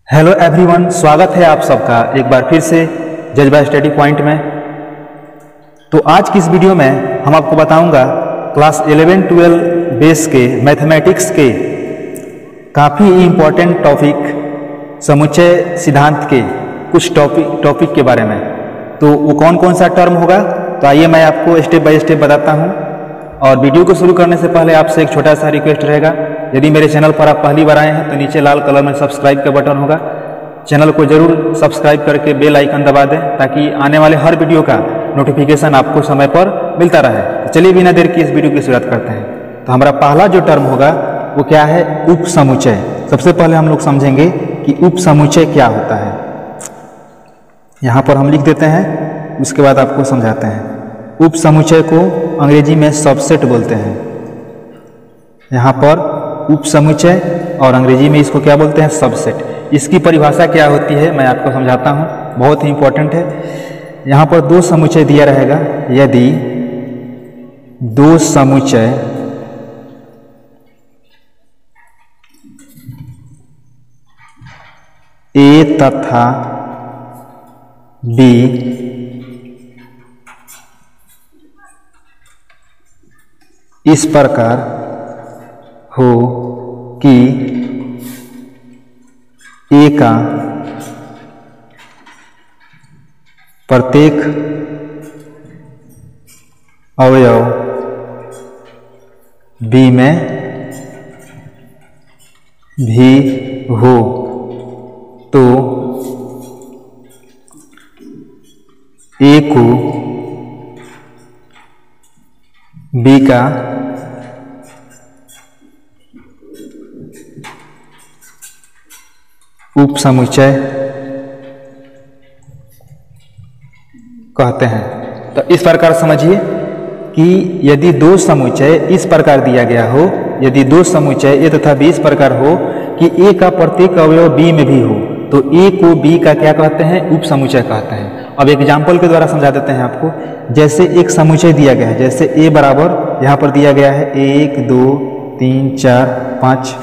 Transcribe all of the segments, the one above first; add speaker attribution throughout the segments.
Speaker 1: Hello everyone, स्वागत है आप सबका एक बार फिर से जज्बा स्टडी पॉइंट में। तो आज की इस वीडियो में हम आपको बताऊंगा क्लास 11-12 बेस के मैथमेटिक्स के काफ़ी इम्पोर्टेंट टॉपिक समुच्चय सिद्धांत के कुछ टॉपिक के बारे में। तो वो कौन कौन सा टर्म होगा, तो आइए मैं आपको स्टेप बाय स्टेप बताता हूँ। और वीडियो को शुरू करने से पहले आपसे एक छोटा सा रिक्वेस्ट रहेगा, यदि मेरे चैनल पर आप पहली बार आए हैं तो नीचे लाल कलर में सब्सक्राइब का बटन होगा, चैनल को जरूर सब्सक्राइब करके बेल आइकन दबा दें ताकि आने वाले हर वीडियो का नोटिफिकेशन आपको समय पर मिलता रहे। तो चलिए बिना देर की इस वीडियो की शुरुआत करते हैं। तो हमारा पहला जो टर्म होगा वो क्या है, उप समुच्चय। सबसे पहले हम लोग समझेंगे कि उप समुच्चय क्या होता है। यहाँ पर हम लिख देते हैं, उसके बाद आपको समझाते हैं। उप समुच्चय को अंग्रेजी में सबसेट बोलते हैं। यहाँ पर उप समुच्चय और अंग्रेजी में इसको क्या बोलते हैं, सबसेट। इसकी परिभाषा क्या होती है मैं आपको समझाता हूँ, बहुत ही इंपॉर्टेंट है। यहाँ पर दो समुच्चय दिया रहेगा, यदि दो समुच्चय ए तथा बी इस प्रकार हो कि ए का प्रत्येक अवयव बी में भी हो, तो ए को बी का उप समुच्चय कहते हैं। तो इस प्रकार समझिए कि यदि दो समुच्चय इस प्रकार दिया गया हो, यदि दो समुच्चय ए तथा बी इस प्रकार हो कि ए का प्रत्येक अवयव बी में भी हो, तो ए को बी का क्या कहते हैं, उप समुच्चय कहते हैं। अब एग्जाम्पल के द्वारा समझा देते हैं आपको। जैसे एक समुच्चय दिया गया है, जैसे ए बराबर यहाँ पर दिया गया है 1 2 3 4 5,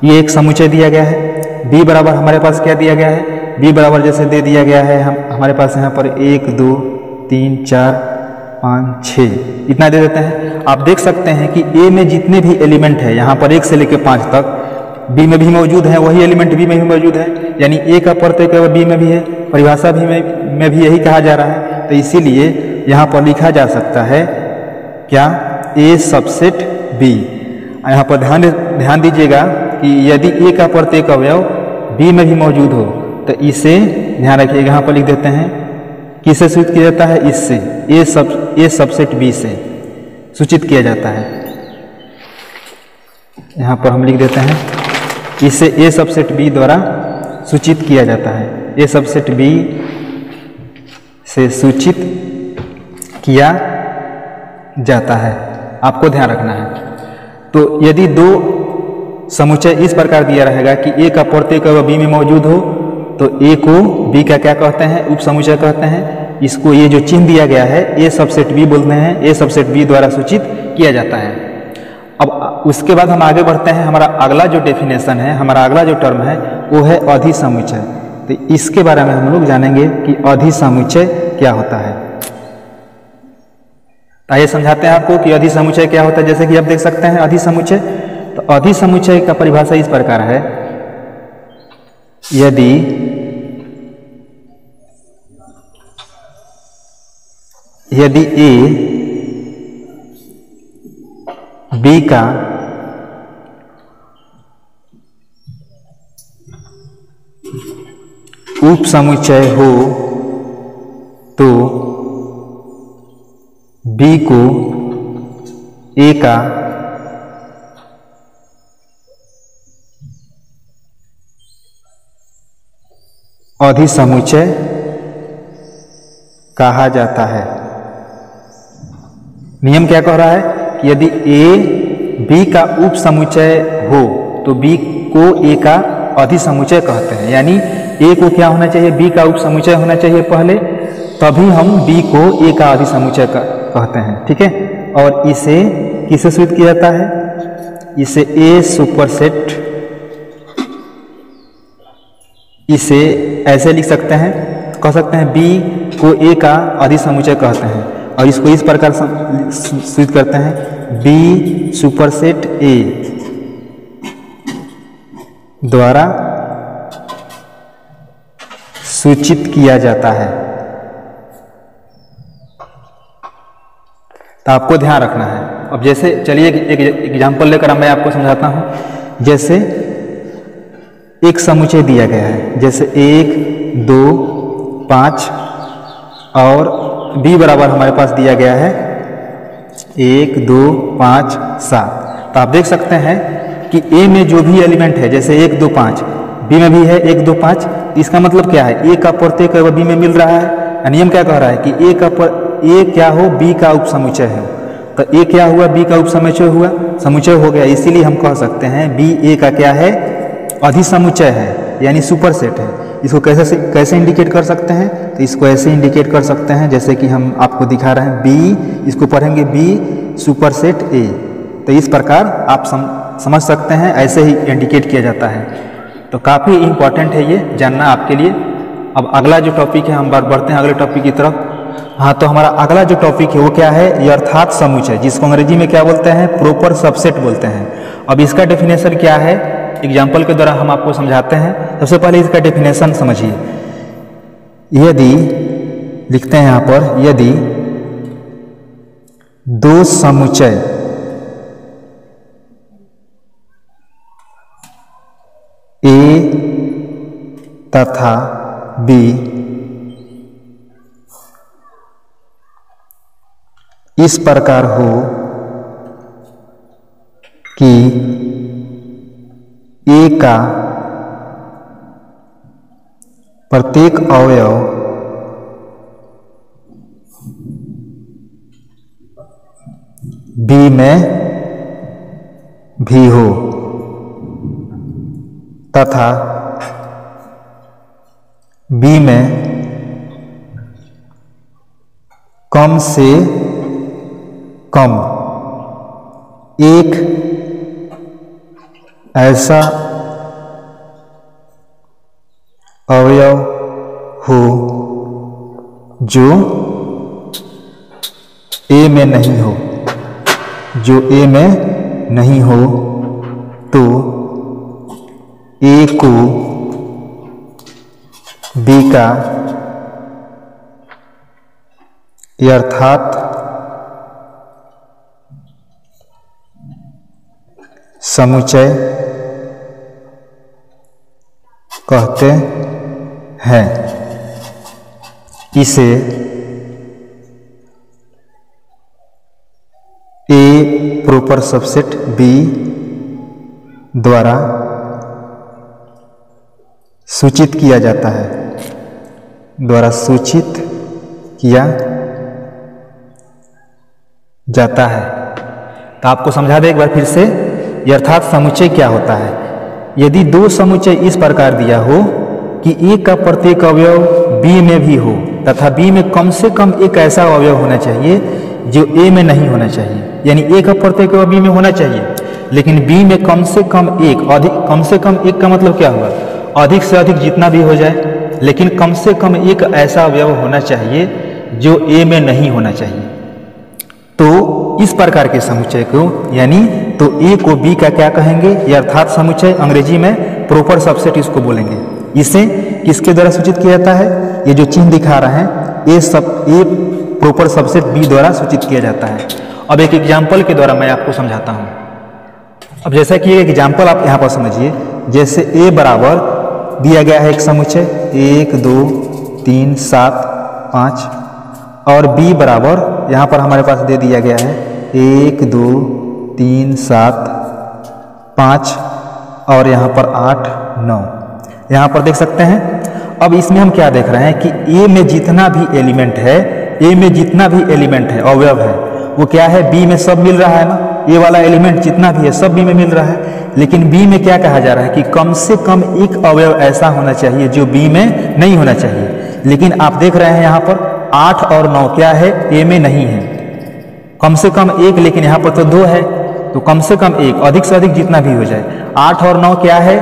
Speaker 1: ये एक समुच्चय दिया गया है। बी बराबर हमारे पास क्या दिया गया है, बी बराबर जैसे दे दिया गया है हमारे पास यहाँ पर 1 2 3 4 5 6 इतना दे देते हैं। आप देख सकते हैं कि ए में जितने भी एलिमेंट है यहाँ पर 1 से लेकर 5 तक बी में भी मौजूद है, वही एलिमेंट बी में भी मौजूद है, यानी ए का प्रत्येक बी में भी है। परिभाषा भी में भी यही कहा जा रहा है। तो इसीलिए यहाँ पर लिखा जा सकता है क्या, ए सबसेट बी। यहाँ पर ध्यान दीजिएगा कि यदि ए का प्रत्येक अवयव बी में भी मौजूद हो, तो इसे ध्यान रखिएगा, यहाँ पर लिख देते हैं। किससे सूचित किया जाता है, इससे ए सबसेट बी से सूचित किया जाता है। यहाँ पर हम लिख देते हैं, इसे ए सबसेट बी द्वारा सूचित किया जाता है। ए सबसेट बी से सूचित किया जाता है, आपको ध्यान रखना है। तो यदि दो समुच्चय इस प्रकार दिया रहेगा कि ए का प्रत्येक अवयव बी में मौजूद हो, तो ए को बी का क्या कहते हैं, उप समुच्चय कहते हैं। इसको ये जो चिन्ह दिया गया है ए सबसेट बी बोलते हैं, ए सबसेट बी द्वारा सूचित किया जाता है। अब उसके बाद हम आगे बढ़ते हैं। हमारा अगला जो डेफिनेशन है, हमारा अगला जो टर्म है वो है अधिसमुच्चय। तो इसके बारे में हम लोग जानेंगे कि अधिसमुच्चय क्या होता है। आइए समझाते हैं आपको कि अधिसमुच्चय क्या होता है। जैसे कि आप देख सकते हैं अधिसमुच्चय, तो अधिसमुच्चय का परिभाषा इस प्रकार है, यदि ए बी का उप समुच्चय हो, तो बी को ए का अधिसमुच्चय कहा जाता है। नियम क्या कह रहा है कि यदि ए बी का उप समुच्चय हो, तो बी को ए का अधिसमुच्चय कहते हैं। यानी ए को क्या होना चाहिए, बी का उप समुच्चय होना चाहिए पहले, तभी हम बी को ए का अधिसमुच्चय कहते हैं। ठीक है, और इसे किससे सूचित किया जाता है, इसे ए सुपरसेट इसे ऐसे लिख सकते हैं, कह सकते हैं बी को ए का अधिसमुच्चय कहते हैं और इसको इस प्रकार सूचित करते हैं बी सुपरसेट ए द्वारा सूचित किया जाता है। तो आपको ध्यान रखना है। अब जैसे चलिए एक एग्जाम्पल लेकर मैं आपको समझाता हूं। जैसे एक समुच्चय दिया गया है, जैसे 1 2 5 और b बराबर हमारे पास दिया गया है 1 2 5 7। तो आप देख सकते हैं कि a में जो भी एलिमेंट है, जैसे 1 2 5, b में भी है 1 2 5। इसका मतलब क्या है, a का प्रत्येक b में मिल रहा है। नियम क्या कह रहा है कि a क्या हो, b का उपसमुच्चय है। तो a क्या हुआ, b का उपसमुच्चय हुआ, समुच्चय हो गया। इसीलिए हम कह सकते हैं b a का क्या है, अधिसमुच्चय है, यानी सुपरसेट है। इसको कैसे इंडिकेट कर सकते हैं, तो इसको ऐसे इंडिकेट कर सकते हैं जैसे कि हम आपको दिखा रहे हैं b, इसको पढ़ेंगे b सुपरसेट a। तो इस प्रकार आप समझ सकते हैं, ऐसे ही इंडिकेट किया जाता है। तो काफ़ी इंपॉर्टेंट है ये जानना आपके लिए। अब अगला जो टॉपिक है, हम बढ़ते हैं अगले टॉपिक की तरफ। हाँ, तो हमारा अगला जो टॉपिक है वो क्या है, यथार्थ समुच्चय, जिसको अंग्रेजी में क्या बोलते हैं, प्रॉपर सबसेट बोलते हैं। अब इसका डेफिनेशन क्या है, एग्जाम्पल के द्वारा हम आपको समझाते हैं। सबसे पहले इसका डेफिनेशन समझिए। यदि लिखते हैं यहाँ पर, यदि दो समुच्चय ए तथा बी इस प्रकार हो कि ए का प्रत्येक अवयव बी में भी हो तथा बी में कम से कम एक ऐसा अवयव हो जो ए में नहीं हो, जो ए में नहीं हो, तो ए को बी का यथार्थ समुच्चय कहते हैं। इसे ए प्रॉपर सबसेट बी द्वारा सूचित किया जाता है, द्वारा सूचित किया जाता है। तो आपको समझा दे एक बार फिर से, यथार्थ समुच्चय क्या होता है। यदि दो समुच्चय इस प्रकार दिया हो कि ए का प्रत्येक अवयव बी में भी हो तथा बी में कम से कम एक ऐसा अवयव होना चाहिए जो ए में नहीं होना चाहिए, यानी ए का प्रत्येक अवयव बी में होना चाहिए लेकिन बी में कम से कम एक, अधिक कम से कम एक का मतलब क्या हुआ, अधिक से अधिक जितना भी हो जाए, लेकिन कम से कम एक ऐसा अवयव होना चाहिए जो ए में नहीं होना चाहिए। तो इस प्रकार के समुच्चय को, यानी तो ए को बी का क्या कहेंगे, यथार्थ समुच्चय, अंग्रेजी में प्रॉपर सबसेट इसको बोलेंगे। इसे किसके द्वारा सूचित किया जाता है, ये जो चिन्ह दिखा रहे हैं ए प्रॉपर सबसेट बी द्वारा सूचित किया जाता है। अब एक एग्जाम्पल के द्वारा मैं आपको समझाता हूँ। अब जैसा कि एक एग्जाम्पल आप यहाँ पर समझिए, जैसे ए बराबर दिया गया है एक समुच्चय 1 2 3 7 5 और बी बराबर यहाँ पर हमारे पास दे दिया गया है 1 2 3 7 5 और यहाँ पर 8 9, यहाँ पर देख सकते हैं। अब इसमें हम क्या देख रहे हैं कि ए में जितना भी एलिमेंट है, ए में जितना भी एलिमेंट है, अवयव है, वो क्या है, बी में सब मिल रहा है ना। ए वाला एलिमेंट जितना भी है सब बी में मिल रहा है, लेकिन बी में क्या कहा जा रहा है कि कम से कम एक अवयव ऐसा होना चाहिए जो बी में नहीं होना चाहिए। लेकिन आप देख रहे हैं यहाँ पर 8 और 9 क्या है, ए में नहीं है। कम से कम एक, लेकिन यहाँ पर तो 2 है, तो कम से कम एक, अधिक से अधिक जितना भी हो जाए। 8 और 9 क्या है,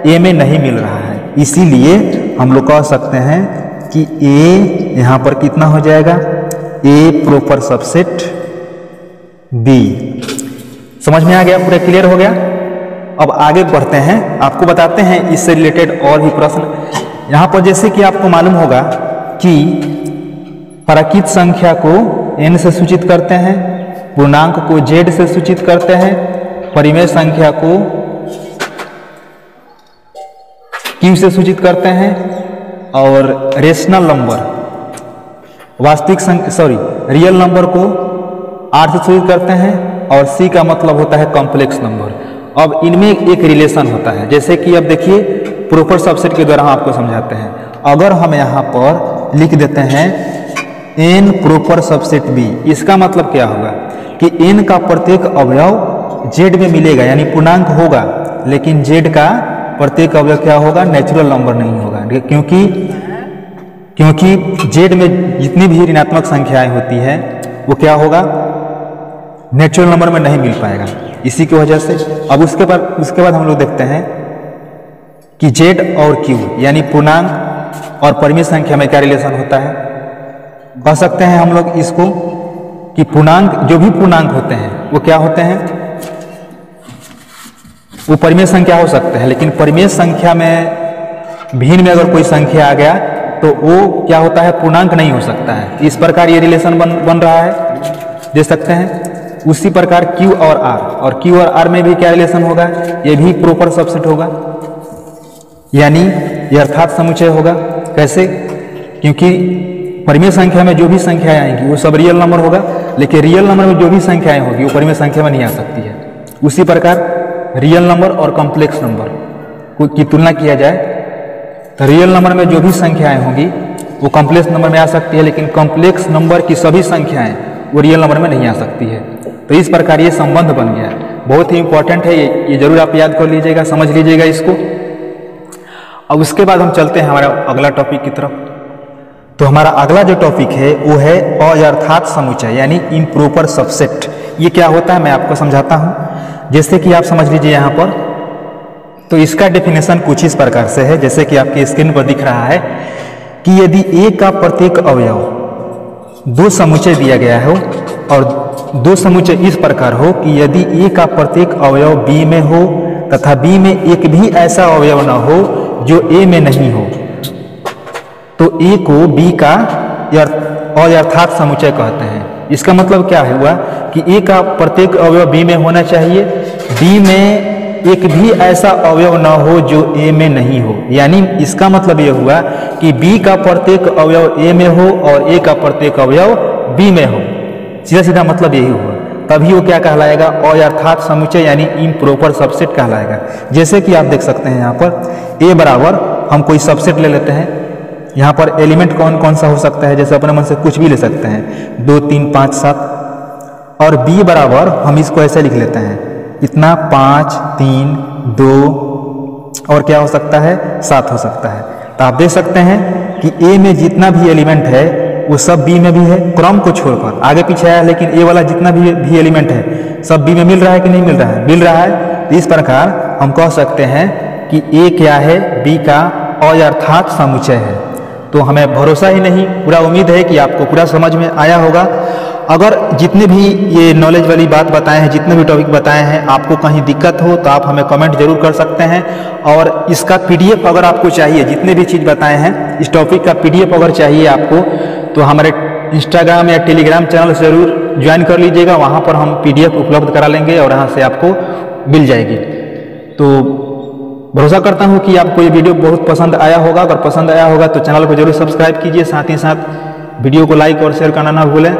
Speaker 1: ए में नहीं मिल रहा है। इसीलिए हम लोग कह सकते हैं कि ए यहाँ पर कितना हो जाएगा, ए प्रॉपर सबसेट बी। समझ में आ गया, पूरा क्लियर हो गया। अब आगे बढ़ते हैं, आपको बताते हैं इससे रिलेटेड और भी प्रश्न। यहाँ पर जैसे कि आपको मालूम होगा कि प्राकृत संख्या को n से सूचित करते हैं, पूर्णांक को z से सूचित करते हैं, परिमेय संख्या को q से सूचित करते हैं और रेशनल नंबर वास्तविक संख्या रियल नंबर को r से सूचित करते हैं और c का मतलब होता है कॉम्प्लेक्स नंबर। अब इनमें एक रिलेशन होता है, जैसे कि अब देखिए प्रॉपर सबसेट के द्वारा हम आपको समझाते हैं। अगर हम यहाँ पर लिख देते हैं n प्रॉपर सबसेट b, इसका मतलब क्या होगा कि n का प्रत्येक अवयव z में मिलेगा, यानी पूर्णांक होगा, लेकिन z का प्रत्येक अवयव क्या होगा, नेचुरल नंबर नहीं होगा, क्योंकि z में जितनी भी ऋणात्मक संख्याएं होती है वो क्या होगा, नेचुरल नंबर में नहीं मिल पाएगा। इसी की वजह से अब उसके बाद हम लोग देखते हैं कि z और q यानी पूर्णांक और परिमेय संख्या में क्या रिलेशन होता है। कह सकते हैं हम लोग इसको कि पूर्णांक, जो भी पूर्णांक होते हैं वो क्या होते हैं, वो परिमेय संख्या हो सकते हैं, लेकिन परिमेय संख्या में भिन्न में अगर कोई संख्या आ गया तो वो क्या होता है, पूर्णांक नहीं हो सकता है। इस प्रकार ये रिलेशन बन रहा है, देख सकते हैं। उसी प्रकार Q और Q और R में भी क्या रिलेशन होगा, ये भी प्रॉपर सबसेट होगा, यानी यथार्थ समुच्चय होगा। कैसे, क्योंकि परिमेय संख्या में जो भी संख्याएं आएंगी वो सब रियल नंबर होगा, लेकिन रियल नंबर में जो भी संख्याएं होगी वो परिमेय संख्या में नहीं आ सकती है। उसी प्रकार रियल नंबर और कॉम्प्लेक्स नंबर की तुलना किया जाए तो रियल नंबर में जो भी संख्याएं होंगी वो कॉम्प्लेक्स नंबर में आ सकती है, लेकिन कॉम्प्लेक्स नंबर की सभी संख्याएं वो रियल नंबर में नहीं आ सकती है। तो इस प्रकार ये संबंध बन गया है, बहुत ही इंपॉर्टेंट है ये जरूर आप याद कर लीजिएगा, समझ लीजिएगा इसको। अब उसके बाद हम चलते हैं हमारा अगला टॉपिक की तरफ। तो हमारा अगला जो टॉपिक है वो है अयथार्थ समुच्चय, यानी इम्प्रॉपर सबसेट। ये क्या होता है मैं आपको समझाता हूँ, जैसे कि आप समझ लीजिए यहाँ पर। तो इसका डेफिनेशन कुछ इस प्रकार से है, जैसे कि आपके स्क्रीन पर दिख रहा है कि यदि a का प्रत्येक अवयव दो समुच्चय दिया गया हो और दो समुच्चय इस प्रकार हो कि यदि a का प्रत्येक अवयव b में हो तथा b में एक भी ऐसा अवयव न हो जो a में नहीं हो, तो a को b का अयथार्थ समुच्चय कहते हैं। इसका मतलब क्या हुआ कि a का प्रत्येक अवयव b में होना चाहिए, b में एक भी ऐसा अवयव न हो जो a में नहीं हो, यानी इसका मतलब यह हुआ कि b का प्रत्येक अवयव a में हो और a का प्रत्येक अवयव b में हो। सीधा सीधा मतलब यही हुआ, तभी वो क्या कहलाएगा, अयथार्थ समुच्चय यानी इम्प्रॉपर सबसेट कहलाएगा। जैसे कि आप देख सकते हैं यहाँ पर a बराबर, हम कोई सबसेट ले लेते हैं, यहाँ पर एलिमेंट कौन कौन सा हो सकता है, जैसे अपने मन से कुछ भी ले सकते हैं, 2 3 5 7। और b बराबर हम इसको ऐसे लिख लेते हैं, इतना 5 3 2 और क्या हो सकता है, 7 हो सकता है। तो आप देख सकते हैं कि a में जितना भी एलिमेंट है वो सब b में भी है, क्रम को छोड़कर आगे पीछे आया, लेकिन a वाला जितना भी एलिमेंट है सब b में मिल रहा है कि नहीं मिल रहा है, मिल रहा है। तो इस प्रकार हम कह सकते हैं कि a क्या है, b का अयथार्थ समुच्चय है। तो हमें भरोसा ही नहीं, पूरा उम्मीद है कि आपको पूरा समझ में आया होगा। अगर जितने भी ये नॉलेज वाली बात बताए हैं, जितने भी टॉपिक बताए हैं, आपको कहीं दिक्कत हो तो आप हमें कमेंट जरूर कर सकते हैं। और इसका पीडीएफ अगर आपको चाहिए, जितने भी चीज़ बताए हैं इस टॉपिक का पीडीएफ अगर चाहिए आपको, तो हमारे इंस्टाग्राम या टेलीग्राम चैनल जरूर ज्वाइन कर लीजिएगा, वहाँ पर हम पीडीएफ उपलब्ध करा लेंगे और यहाँ से आपको मिल जाएगी। तो भरोसा करता हूँ कि आपको ये वीडियो बहुत पसंद आया होगा। अगर पसंद आया होगा तो चैनल को जरूर सब्सक्राइब कीजिए, साथ ही साथ वीडियो को लाइक और शेयर करना ना भूलें।